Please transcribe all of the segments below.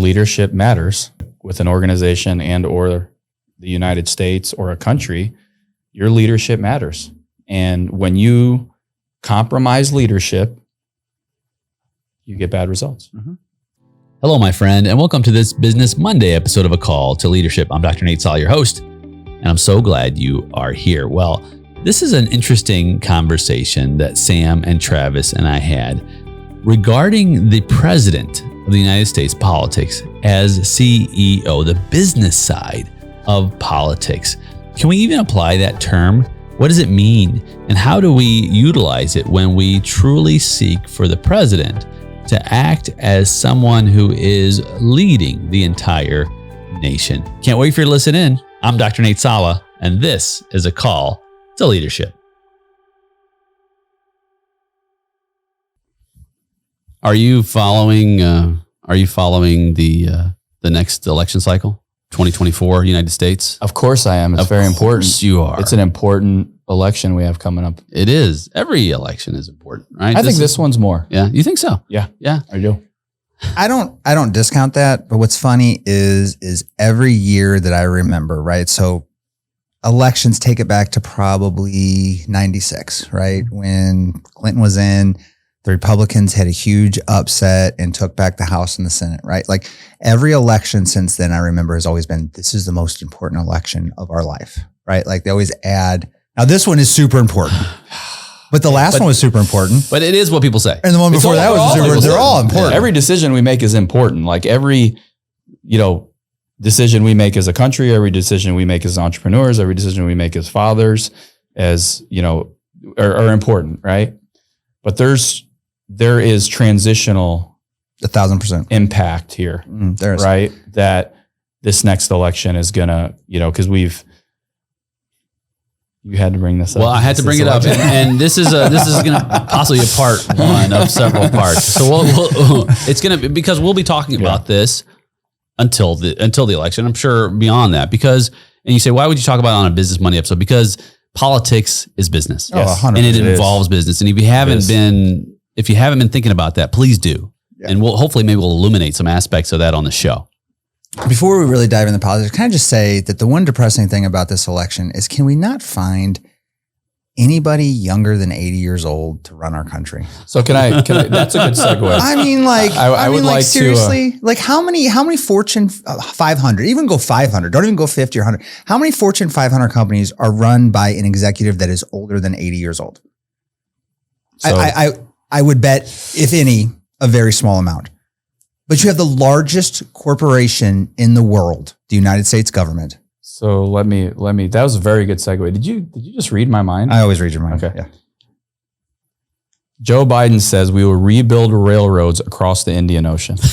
leadership matters with an organization and or the United States or a country. Your leadership matters. And when you compromise leadership, you get bad results. Mm-hmm. Hello, my friend, and welcome to this Business Monday episode of A Call to Leadership. I'm Dr. Nate Salah, your host, and I'm so glad you are here. Well, this is an interesting conversation that Sam and Travis and I had regarding the president of the United States politics as CEO, the business side of politics. Can we even apply that term? What does it mean? And how do we utilize it when we truly seek for the president to act as someone who is leading the entire nation? Can't wait for you to listen in. I'm Dr. Nate Salah, and this is A Call to Leadership. Are you following the next election cycle? 2024 United States? Of course I am. It's very important. Of course you are. It's an important election we have coming up. It is. Every election is important, right? I think this one's more. Yeah. You think so? Yeah. Yeah. I do. I don't discount that, but what's funny is every year that I remember, right? So elections, take it back to probably 96, right? When Clinton was in, the Republicans had a huge upset and took back the House and the Senate, right? Like every election since then, I remember has always been, this is the most important election of our life, right? Like they always add, now this one is super important, but the last one was super important. But it is what people say. And the one before that was super important. They're all important. Every decision we make is important. Like every, decision we make as a country, every decision we make as entrepreneurs, every decision we make as fathers, are important, right? But there is transitional 1,000% impact here, there's right? That this next election is gonna, because you had to bring this up. Well, I had to bring it up, and this is gonna possibly be a part one of several parts. So it's gonna be, because we'll be talking about this until the election. I'm sure beyond that, and you say, why would you talk about it on a Business Money episode? Because politics is business, and it involves business. And if you haven't been thinking about that, please do. Yeah. And we'll illuminate some aspects of that on the show. Before we really dive into politics, can I just say that the one depressing thing about this election is, can we not find anybody younger than 80 years old to run our country? So can I that's a good segue. I mean, I would like seriously, to, like how many Fortune 500, even go 500, don't even go 50 or 100. How many Fortune 500 companies are run by an executive that is older than 80 years old? So, I would bet, if any, a very small amount. But you have the largest corporation in the world, the United States government. So let me, that was a very good segue. Did you just read my mind? I always read your mind. Okay. Yeah. Joe Biden says we will rebuild railroads across the Indian Ocean. Did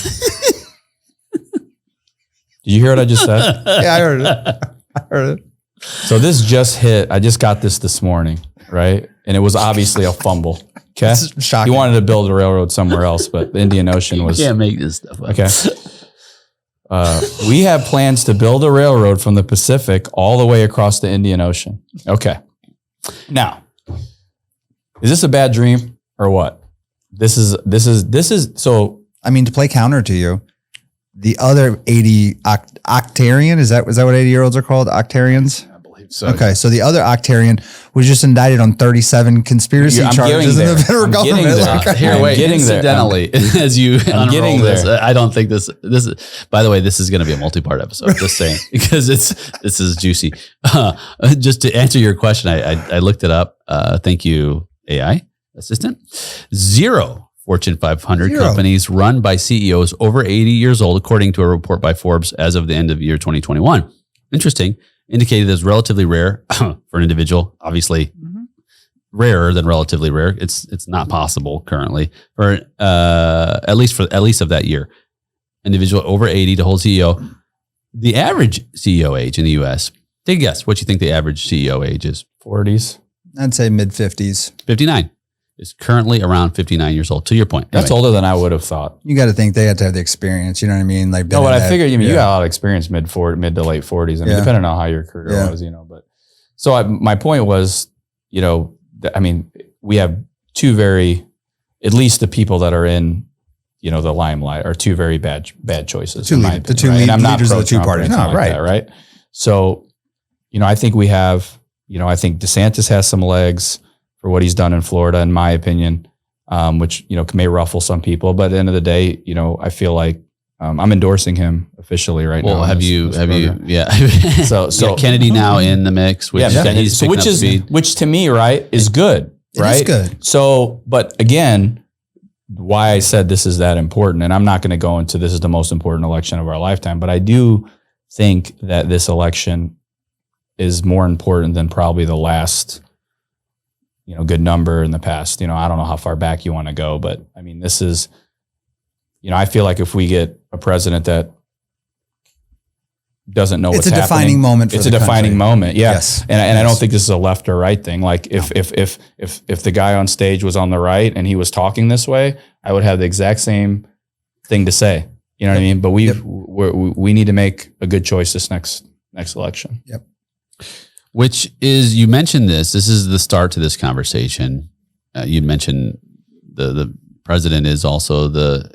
you hear what I just said? Yeah, I heard it. So this just hit. I just got this morning, right? And it was obviously a fumble. Okay. It's shocking. He wanted to build a railroad somewhere else, but the Indian Ocean was. You can't make this stuff up. Okay. We have plans to build a railroad from the Pacific all the way across the Indian Ocean. Okay. Now, is this a bad dream or what? This is so. I mean, to play counter to you, the other 80 octarian, is that what 80-year-olds are called? Octarians? So. Okay, so the other octarian was just indicted on 37 conspiracy charges in the federal government. Incidentally, as you unroll this, I don't think this is, by the way, this is going to be a multi-part episode, just saying, because this is juicy. Just to answer your question, I looked it up. Thank you, AI assistant. 0 Fortune 500 companies run by CEOs over 80 years old, according to a report by Forbes as of the end of year 2021. Interesting. Indicated as relatively rare for an individual, obviously rarer than relatively rare. It's not possible currently for at least of that year. Individual over 80 to hold CEO. The average CEO age in the U.S. Take a guess. What you think the average CEO age is? 40s. I'd say mid 50s. 59. Is currently around 59 years old. To your point. That's older than I would have thought. You got to think they had to have the experience. You know what I mean? Like, no, but I figured, you got a lot of experience mid to late 40s. I mean, depending on how your career was, but so my point was, we have two at least the people that are in, the limelight are two very bad choices. The two leaders of the two parties. No, right. Right. So, I think we have, I think DeSantis has some legs for what he's done in Florida, in my opinion, which, may ruffle some people. But at the end of the day, I feel like I'm endorsing him officially right now. Well, have you? Yeah. So Kennedy now in the mix, which which to me, right, is good. Right. It is good. So, but again, why I said this is that important, and I'm not going to go into this is the most important election of our lifetime, but I do think that this election is more important than probably the last, good number in the past. I don't know how far back you want to go, but I mean, this is, I feel like if we get a president that doesn't know what's happening. It's a defining moment for the country. It's a defining moment. Yeah. Yes. And I don't think this is a left or right thing. Like if the guy on stage was on the right and he was talking this way, I would have the exact same thing to say. You know what I mean? But we need to make a good choice this next election. Yep. Which is, you mentioned this is the start to this conversation. You mentioned the president is also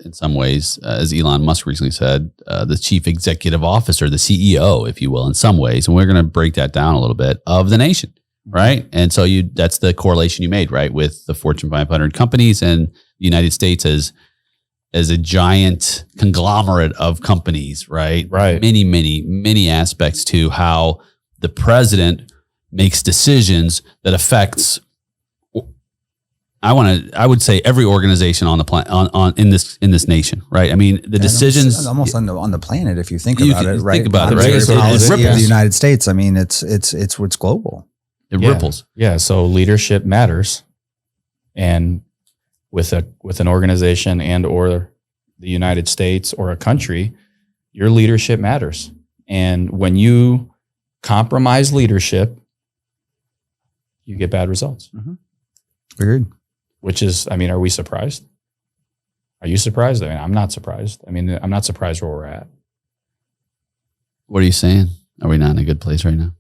in some ways, as Elon Musk recently said, the chief executive officer, the CEO, if you will, in some ways. And we're going to break that down a little bit of the nation, right? And so that's the correlation you made, right? With the Fortune 500 companies and the United States as a giant conglomerate of companies, right? Right. Many, many, many aspects to how the president makes decisions that affects I would say every organization on the planet, in this nation, right? I mean, the decisions almost on the planet, if you think about it, right? Think about it, right? So policy of the United States. I mean, it's global. It ripples. Yeah. So leadership matters, and with an organization and or the United States or a country, your leadership matters. And when you compromise leadership, you get bad results. Mm-hmm. Agreed. Which is, I mean, are we surprised? Are you surprised? I mean, I'm not surprised. I mean, I'm not surprised where we're at. What are you saying? Are we not in a good place right now?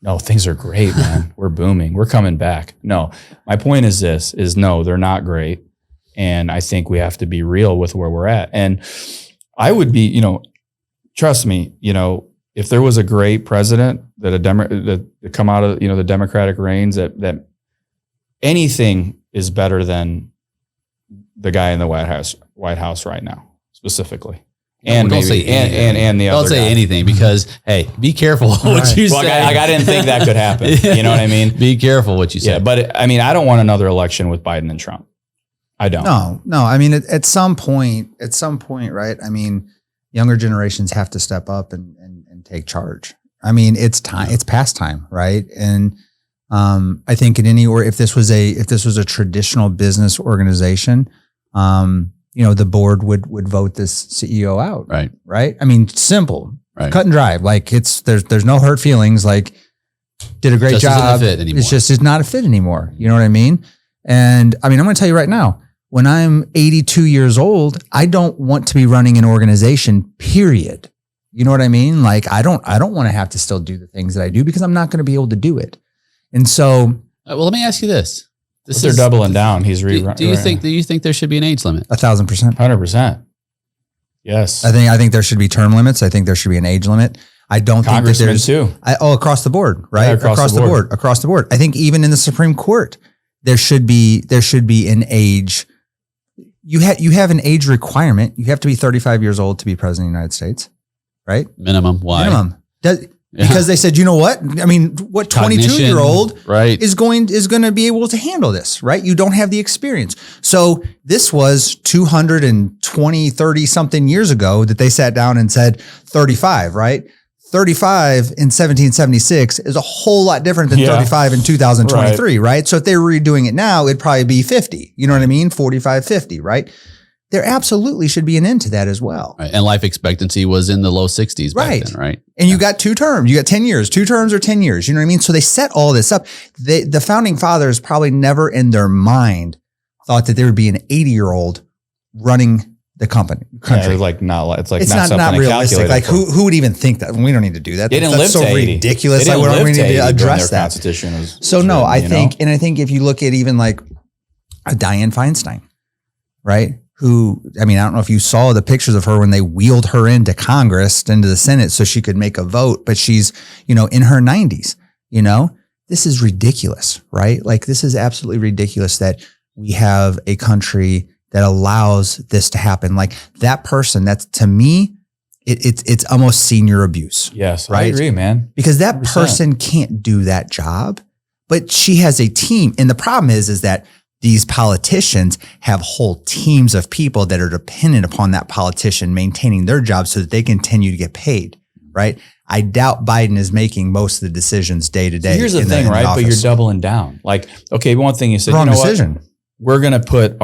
No, things are great, man. We're booming. We're coming back. No, my point is no, they're not great. And I think we have to be real with where we're at. And I would be, trust me, if there was a great president that come out of, the Democratic reigns, that anything is better than the guy in the White House right now, specifically. And don't say anything. And the other don't say guy. anything because, hey, be careful what you say. I didn't think that could happen. You know what I mean? Be careful what you say. Yeah, but I mean, I don't want another election with Biden and Trump. I don't. No. I mean, at some point, right? I mean, younger generations have to step up and take charge. I mean, it's time. It's past time, right? And I think if this was a traditional business organization, the board would vote this CEO out. Right. Right. I mean, simple, right. Cut and dry. Like there's no hurt feelings. Like did a great job. It's not a fit anymore. You know what I mean? And I mean, I'm going to tell you right now, when I'm 82 years old, I don't want to be running an organization, period. You know what I mean? Like I don't want to have to still do the things that I do because I'm not going to be able to do it. And so, well, let me ask you this: they're doubling down. He's rerunning. Do you think there should be an age limit? 1,000%, 100%. Yes, I think there should be term limits. I think there should be an age limit. I don't think that there's too. Across the board, right? Yeah, across the board. I think even in the Supreme Court, there should be an age. You have an age requirement. You have to be 35 years old to be president of the United States, right? Minimum. Why? Minimum. Because they said, you know what? I mean, what 22-year-old right. is going to be able to handle this, right? You don't have the experience. So this was 220, 30 something years ago that they sat down and said 35, right? 35 in 1776 is a whole lot different than 35 in 2023, right? So if they were redoing it now, it'd probably be 50. You know what I mean? 45, 50, right? There absolutely should be an end to that as well. Right. And life expectancy was in the low 60s back then, right? And you got 2 terms. You got 10 years. 2 terms or 10 years. You know what I mean? So they set all this up. The founding fathers probably never in their mind thought that there would be an 80-year-old running the country. Yeah, it's not realistic. Like who would even think that? We don't need to do that. They didn't live so to 80. ridiculous. They didn't live we need to address that. Constitution I think if you look at even like a Dianne Feinstein, right? who, I mean, I don't know if you saw the pictures of her when they wheeled her into Congress, into the Senate so she could make a vote, but she's, in her 90s, this is ridiculous, right? Like this is absolutely ridiculous that we have a country that allows this to happen. Like that person, that's to me, it's almost senior abuse. Yes, right? I agree, man. Because that 100%. person can't do that job, but she has a team. And the problem is that these politicians have whole teams of people that are dependent upon that politician maintaining their job so that they continue to get paid, right? I doubt Biden is making most of the decisions day to day. Here's the thing, right? But you're doubling down. Like, okay, one thing you said, wrong decision. What? We're going to put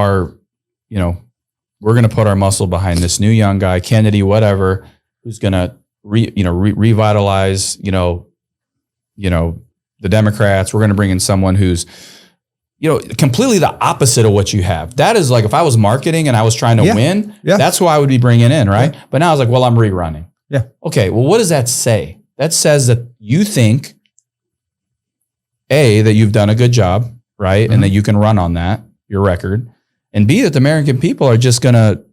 our muscle behind this new young guy, Kennedy, whatever, who's going to revitalize, the Democrats. We're going to bring in someone who's, completely the opposite of what you have. That is like, if I was marketing and I was trying to win, that's who I would be bringing in, right? Yeah. But now I was like, well, I'm rerunning. Yeah. Okay. Well, what does that say? That says that you think, A, that you've done a good job, right? Mm-hmm. And that you can run on that, your record. And B, that the American people are just going to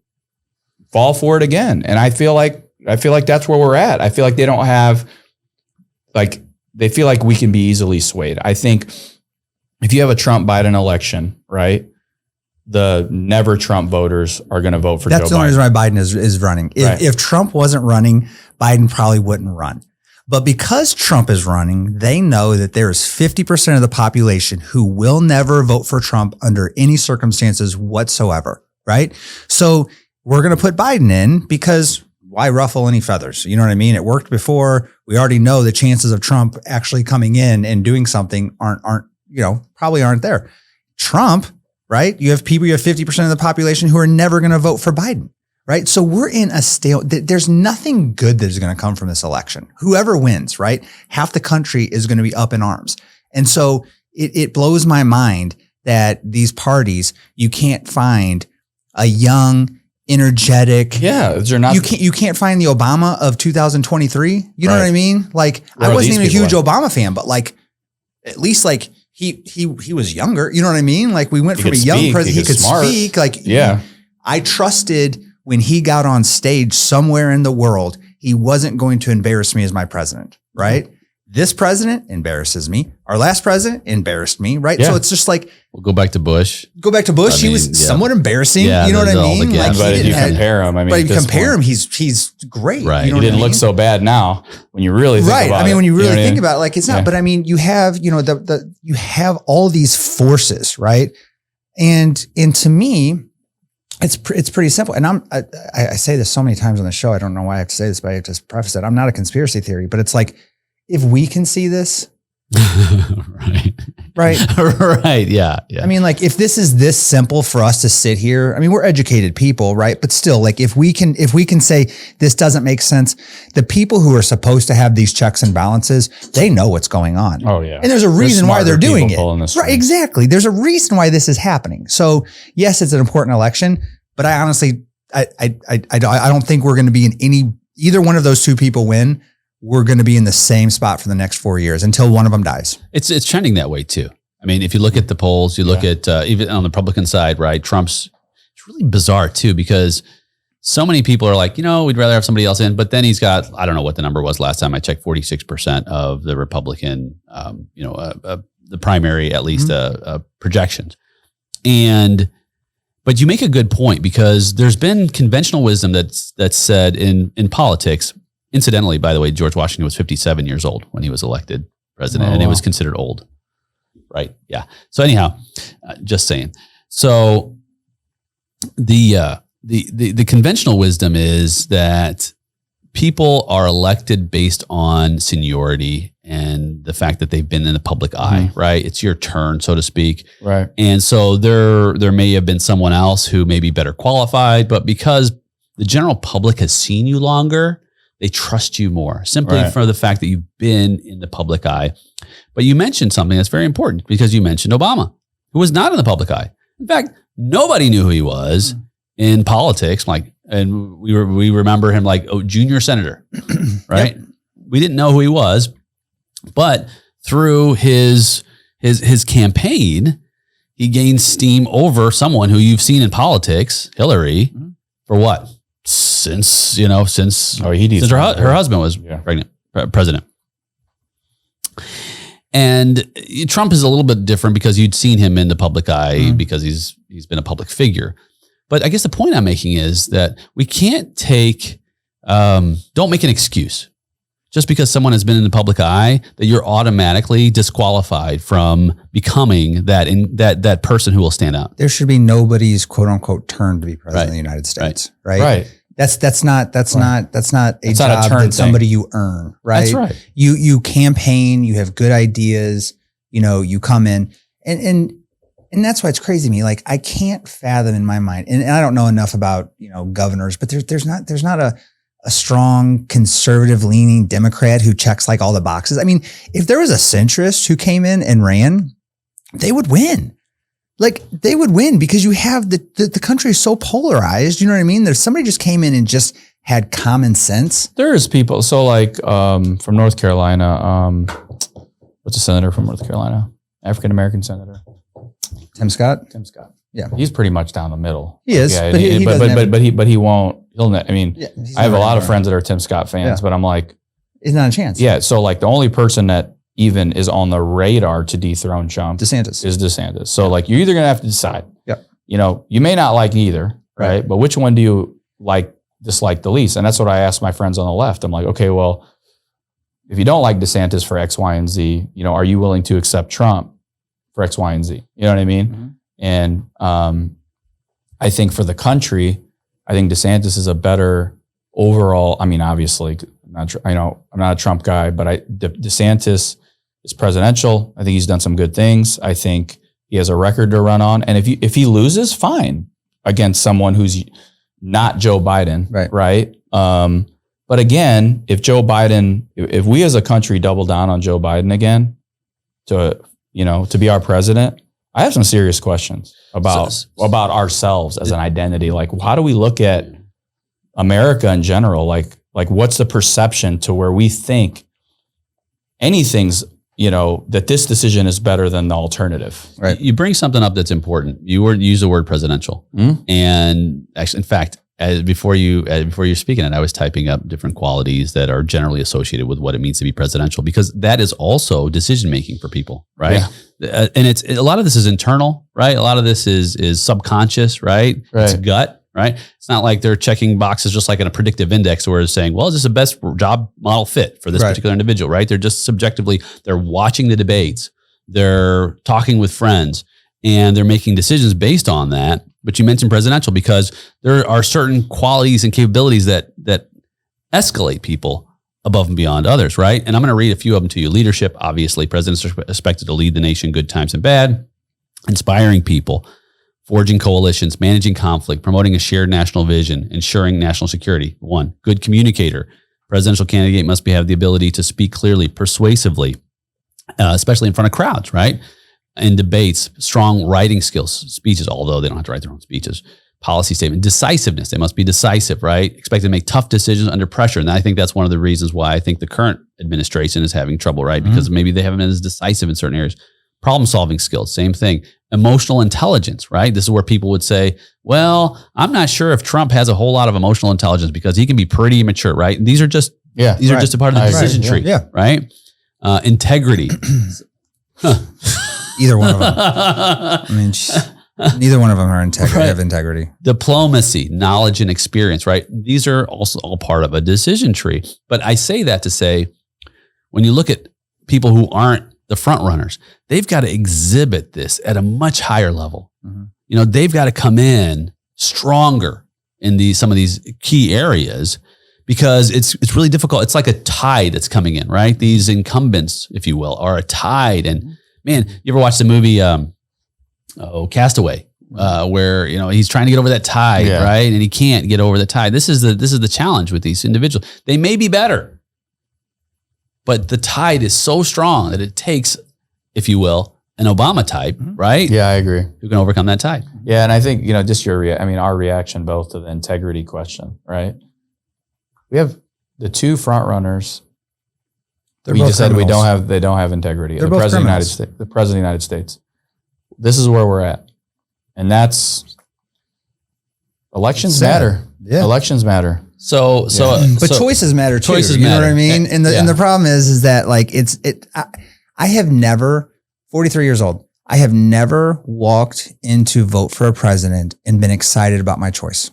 fall for it again. And I feel like that's where we're at. I feel like they don't have, they feel like we can be easily swayed. I think if you have a Trump-Biden election, right, the never Trump voters are going to vote for Joe Biden. That's the only reason why Biden is running. If Trump wasn't running, Biden probably wouldn't run. But because Trump is running, they know that there is 50% of the population who will never vote for Trump under any circumstances whatsoever, right? So we're going to put Biden in because why ruffle any feathers? You know what I mean? It worked before. We already know the chances of Trump actually coming in and doing something probably aren't there. Trump, right? You have 50% of the population who are never going to vote for Biden, right? So we're in a there's nothing good that is going to come from this election. Whoever wins, right? Half the country is going to be up in arms. And so it blows my mind that these parties, you can't find a young, energetic. Yeah. They're not. You can't find the Obama of 2023. You know what I mean? Like I wasn't even a huge Obama fan, but at least he was younger. You know what I mean? Like we went from a young president. He could speak. I trusted when he got on stage somewhere in the world, he wasn't going to embarrass me as my president, right? Mm-hmm. This president embarrasses me. Our last president embarrassed me, right? Yeah. So it's just like, we'll go back to Bush. He was somewhat embarrassing. Yeah, you know what I mean? But if you compare him, he's great. Right. He didn't look so bad now when you really think about it. Right. I mean, when you really think about it, it's not, but I mean, you have, you have all these forces, right? And to me, it's pretty simple. And I say this so many times on the show. I don't know why I have to say this, but I have to preface it. I'm not a conspiracy theory, but it's like, if we can see this, right. Yeah. I mean, if this is this simple for us to sit here, I mean, we're educated people, right? But still, if we can say this doesn't make sense, the people who are supposed to have these checks and balances, they know what's going on. Oh yeah. And there's a reason why they're doing it. Right. Exactly. There's a reason why this is happening. So yes, it's an important election, but I honestly, I don't think we're going to be in either one of those two people win. We're going to be in the same spot for the next 4 years until one of them dies. It's trending that way too. I mean, if you look at the polls, you look at even on the Republican side, right? It's really bizarre too, because so many people are like, we'd rather have somebody else in, but then he's got, I don't know what the number was last time I checked, 46% of the Republican, the primary, at least projections. But you make a good point, because there's been conventional wisdom that's said in politics. Incidentally, by the way, George Washington was 57 years old when he was elected president, and it was considered old, right? Yeah. So anyhow, just saying. So the conventional wisdom is that people are elected based on seniority and the fact that they've been in the public eye, right? It's your turn, so to speak. Right. And so there may have been someone else who may be better qualified, but because the general public has seen you longer, they trust you more, simply for the fact that you've been in the public eye. But you mentioned something that's very important, because you mentioned Obama, who was not in the public eye. In fact, nobody knew who he was in politics. And we remember him junior senator, right? Yep. We didn't know who he was, but through his campaign, he gained steam over someone who you've seen in politics, Hillary, for what? Since her husband was president. And Trump is a little bit different because you'd seen him in the public eye because he's been a public figure. But I guess the point I'm making is that we can't don't make an excuse just because someone has been in the public eye that you're automatically disqualified from becoming that person who will stand out. There should be nobody's quote unquote turn to be president of the United States, right? Right. That's not a job that somebody you earn, right? That's right. You campaign, you have good ideas, you come in and that's why it's crazy to me. Like I can't fathom in my mind, and I don't know enough about, governors, but there's not a strong conservative leaning Democrat who checks like all the boxes. I mean, if there was a centrist who came in and ran, they would win. Like they would win because you have the country is so polarized. You know what I mean? There's somebody just came in and just had common sense. There's people. So like from North Carolina, what's a senator from North Carolina? African-American senator. Tim Scott. Yeah. He's pretty much down the middle. He is. Yeah, but he won't. I have a lot of friends that are Tim Scott fans, but I'm like, it's not a chance. Yeah. So like the only person that even is on the radar to dethrone Trump is DeSantis. So like you're either going to have to decide. Yep. You may not like either, right? But which one do you dislike the least? And that's what I asked my friends on the left. I'm like, okay, well, if you don't like DeSantis for X, Y, and Z, are you willing to accept Trump for X, Y, and Z? You know what I mean? Mm-hmm. And I think for the country, I think DeSantis is a better overall. I mean, obviously, I'm not a Trump guy, but DeSantis is presidential. I think he's done some good things. I think he has a record to run on. And if he loses, fine, against someone who's not Joe Biden, right? But again, if we as a country double down on Joe Biden again to be our president, I have some serious questions about ourselves as an identity. Like, how do we look at America in general? Like what's the perception to where we think anything's, that this decision is better than the alternative? Right. You bring something up that's important. You use the word presidential. And actually, in fact, before you're speaking it, I was typing up different qualities that are generally associated with what it means to be presidential, because that is also decision making for people, right? Yeah. And a lot of this is internal, right? A lot of this is subconscious, right? It's gut. Right? It's not like they're checking boxes just like in a predictive index where it's saying, well, is this the best job model fit for this particular individual, right? They're just subjectively, they're watching the debates, they're talking with friends, and they're making decisions based on that. But you mentioned presidential because there are certain qualities and capabilities that escalate people above and beyond others, right? And I'm going to read a few of them to you. Leadership, obviously, presidents are expected to lead the nation good times and bad. Inspiring people. Forging coalitions, managing conflict, promoting a shared national vision, ensuring national security. 1, good communicator. Presidential candidate must have the ability to speak clearly, persuasively, especially in front of crowds, right? In debates, strong writing skills, speeches, although they don't have to write their own speeches. Policy statement, decisiveness. They must be decisive, right? Expected to make tough decisions under pressure. And I think that's one of the reasons why I think the current administration is having trouble, right? Because maybe they haven't been as decisive in certain areas. Problem-solving skills, same thing. Emotional intelligence, right? This is where people would say, well, I'm not sure if Trump has a whole lot of emotional intelligence because he can be pretty immature, right? And these are just a part of the decision tree, right? Integrity. Either one of them. I mean, neither one of them have integrity. Diplomacy, knowledge, and experience, right? These are also all part of a decision tree. But I say that to say, when you look at people who aren't the front runners, they've got to exhibit this at a much higher level. They've got to come in stronger in some of these key areas because it's really difficult. It's like a tide that's coming in, right? These incumbents, if you will, are a tide. And man, you ever watch the movie Castaway, where he's trying to get over that tide, right? And he can't get over the tide. This is the challenge with these individuals. They may be better, but the tide is so strong that it takes, if you will, an Obama type, right? Yeah, I agree. Who can overcome that tide. Yeah, and I think, just our reaction both to the integrity question, right? We have the two front runners. We just said they don't have integrity. The president of the United States. this is where we're at. And elections matter. Yeah. Elections matter. But choices matter too. Choices you matter. know what I mean? And the problem is that like I have never, 43 years old, I have never walked in to vote for a president and been excited about my choice.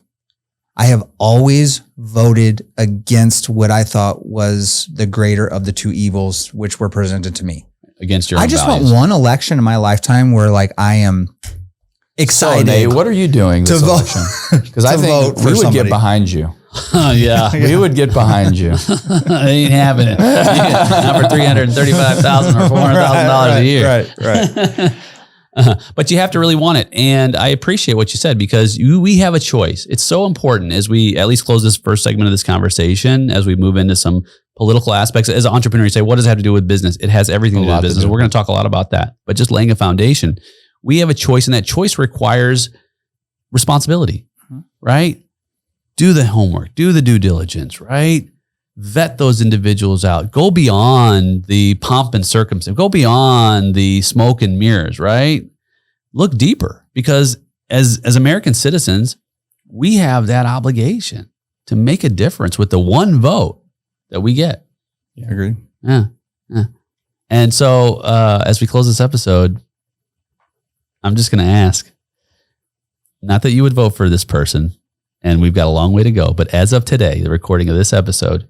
I have always voted against what I thought was the greater of the two evils which were presented to me. Against your own I just values. want one election in my lifetime where like I am excited. So, Nate, what are you doing this to vote- election? Because I to think vote for we would somebody. get behind you. Yeah. We would get behind you. It ain't happening. Not for $335,000 or $400,000 a year. Right. But you have to really want it. And I appreciate what you said because we have a choice. It's so important as we at least close this first segment of this conversation, as we move into some political aspects. As an entrepreneur, you say, what does it have to do with business? It has everything to do with business. We're going to talk a lot about that. But just laying a foundation, we have a choice, and that choice requires responsibility, right? Do the homework, do the due diligence, right? Vet those individuals out. Go beyond the pomp and circumstance. Go beyond the smoke and mirrors, right? Look deeper, because as American citizens, we have that obligation to make a difference with the one vote that we get. Yeah, agreed. Yeah. And so as we close this episode, I'm just going to ask, not that you would vote for this person, and we've got a long way to go, but as of today, the recording of this episode,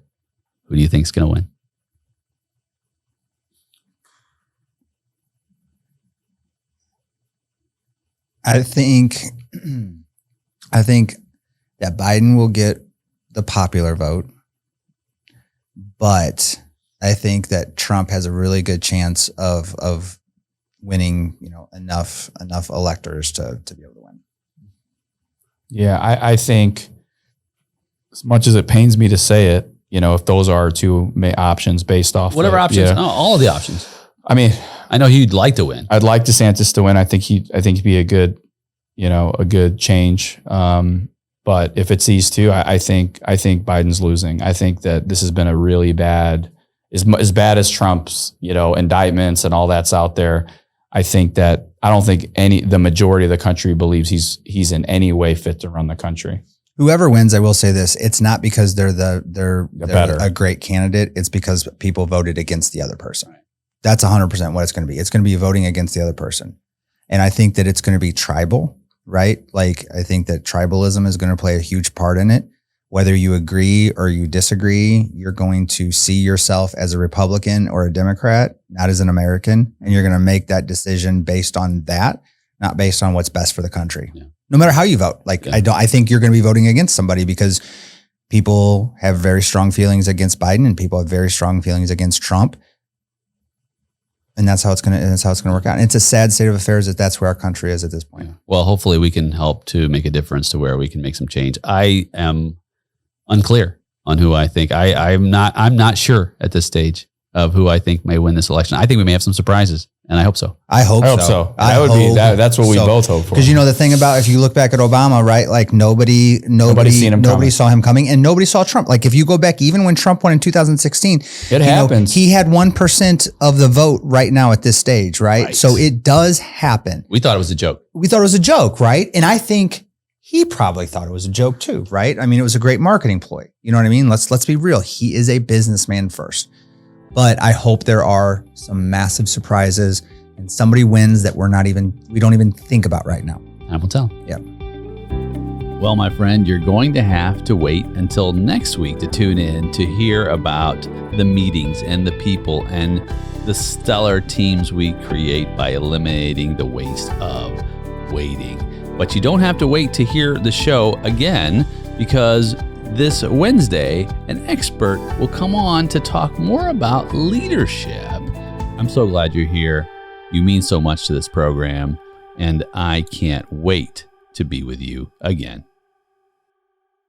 who do you think is going to win? I think that Biden will get the popular vote, but I think that Trump has a really good chance of winning, enough electors to be able to win. Yeah, I think, as much as it pains me to say it, if those are our two options based off whatever options, all of the options. I mean, I know he'd like to win. I'd like DeSantis to win. I think he'd be a good change. But if it's these two, I think Biden's losing. I think that this has been a really bad, as bad as Trump's, indictments and all that's out there. I don't think the majority of the country believes he's in any way fit to run the country. Whoever wins, I will say this: it's not because they're better. a great candidate. It's because people voted against the other person. That's 100% what it's going to be. It's going to be voting against the other person. And I think that it's going to be tribal, right? Like, I think that tribalism is going to play a huge part in it. Whether you agree or you disagree, you're going to see yourself as a Republican or a Democrat, not as an American. And you're going to make that decision based on that, not based on what's best for the country. Yeah. No matter how you vote. Like, yeah. I think you're going to be voting against somebody because people have very strong feelings against Biden and people have very strong feelings against Trump. And that's how it's going to work out. And it's a sad state of affairs that's where our country is at this point. Yeah. Well, hopefully we can help to make a difference to where we can make some change. I am unclear on who I think. I'm not sure at this stage of who I think may win this election. I think we may have some surprises, and I hope so. I hope so. That's what we both hope for. Because the thing about, if you look back at Obama, right? Like nobody saw him coming, and nobody saw Trump. Like if you go back, even when Trump won in 2016, it happens. He had 1% of the vote right now at this stage, right? So it does happen. We thought it was a joke. Right? And I think he probably thought it was a joke too, right? I mean, it was a great marketing ploy. You know what I mean? Let's be real. He is a businessman first. But I hope there are some massive surprises and somebody wins that we don't even think about right now. Time will tell. Yeah. Well, my friend, you're going to have to wait until next week to tune in to hear about the meetings and the people and the stellar teams we create by eliminating the waste of waiting. But you don't have to wait to hear the show again, because this Wednesday, an expert will come on to talk more about leadership. I'm so glad you're here. You mean so much to this program, and I can't wait to be with you again.